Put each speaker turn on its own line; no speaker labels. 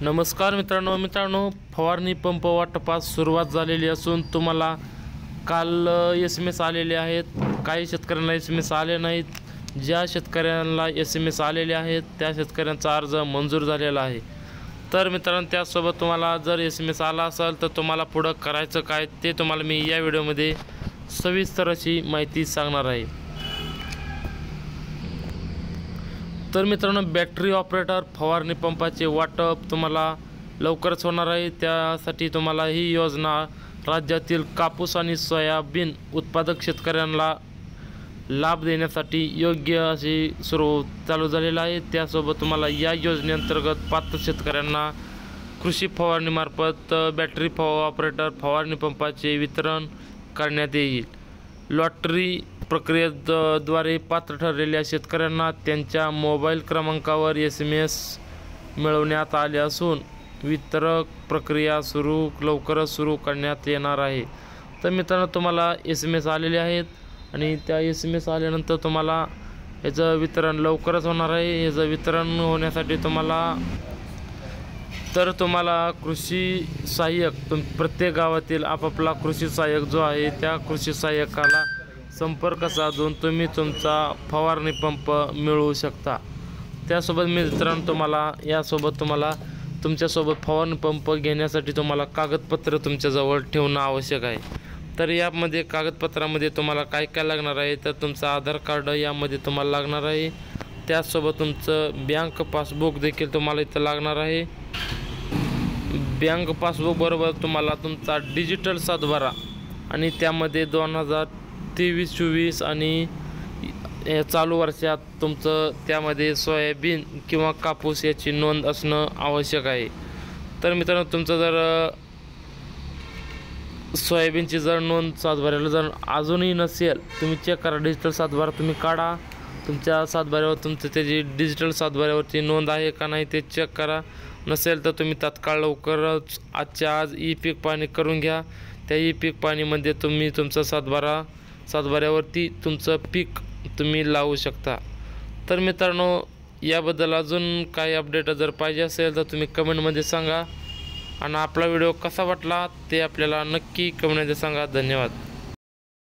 नमस्कार मित्रांनो, फवारणी पंप वाटपास सुरुवात झालेली असून तुम्हाला काल SMS आलेले आहेत। काही शेतकऱ्यांना SMS आले नाहीत। ज्या शेतकऱ्यांना SMS आलेले आहेत त्या शेतकऱ्यांचा अर्ज मंजूर झालेला आहे। तर मित्रांनो, त्यासोबत तुम्हाला जर SMS आला असेल तर तुम्हाला पुढे करायचं काय ते तुम्हाला मी या व्हिडिओमध्ये सविस्तर अशी माहिती सांगणार आहे। तर मित्रांनो, बॅटरी ऑपरेटर फवारणी पंपाचे वाटप तुम्हाला लवकरच होणार आहे। त्यासाठी तुम्हाला ही योजना राज्यातील कापूस आणि सोयाबीन उत्पादक शेतकऱ्यांना लाभ देण्यासाठी योग्य अशी चालू झालेला आहे। त्यासोबत तुम्हाला या योजनेअंतर्गत पात्र शेतकऱ्यांना कृषी फवारणीमार्फत बॅटरी ऑपरेटर फवारणी पंपाचे वितरण करण्यात येईल। लॉटरी प्रक्रियेद्वारे पात्र ठरलेल्या शेतकऱ्यांना त्यांच्या मोबाईल क्रमांकावर SMS मिळवण्यात आले असून वितरण प्रक्रिया लवकरच सुरू करण्यात येणार आहे। तर मित्रांनो, तुम्हाला SMS आलेले आहेत आणि त्या SMS आल्यानंतर तुम्हाला याचं वितरण लवकरच होणार आहे। याचं वितरण होण्यासाठी तुम्हाला कृषी सहाय्यक प्रत्येक गावातील आपापला कृषी सहाय्यक जो आहे त्या कृषी सहाय्यकाला संपर्क साधून तुम्ही तुमचा फवारणी पंप मिळवू शकता। त्यासोबत मित्रांनो, तुम्हाला तुमच्यासोबत फवारणी पंप घेण्यासाठी तुम्हाला कागदपत्र तुमच्याजवळ ठेवणं आवश्यक आहे। तर यामध्ये कागदपत्रामध्ये तुम्हाला काय काय लागणार आहे तर तुमचं आधार कार्ड यामध्ये तुम्हाला लागणार आहे। त्यासोबत तुमचं बँक पासबुक देखील तुम्हाला इथं लागणार आहे। बँक पासबुक बरोबर तुम्हाला तुमचा डिजिटल सातबारा आणि त्यामध्ये 2023-24 आणि चालू वर्षात तुमचं त्यामध्ये सोयाबीन किंवा कापूस याची नोंद असणं आवश्यक आहे। तर मित्रांनो, तुमचं जर सोयाबीनची जर नोंद सातबाऱ्याला जर अजूनही नसेल, तुम्ही चेक करा। डिजिटल सातबारा तुम्ही काढा, तुमच्या सातबाऱ्यावर त्याची डिजिटल सातबाऱ्यावरती नोंद आहे का नाही ते चेक करा। नसेल तर तुम्ही तात्काळ लवकरच आजच्या आज ई-पीक पाहणी करून घ्या। त्या ई-पीक पाहणीमध्ये तुम्ही तुमचा सातबाऱ्यावरती तुमचं पीक तुम्ही लावू शकता। तर मित्रांनो, याबद्दल अजून काही अपडेट जर पाहिजे असेल तर तुम्ही कमेंटमध्ये सांगा आणि आपला व्हिडिओ कसा वाटला ते आपल्याला नक्की कमेंटमध्ये सांगा। धन्यवाद।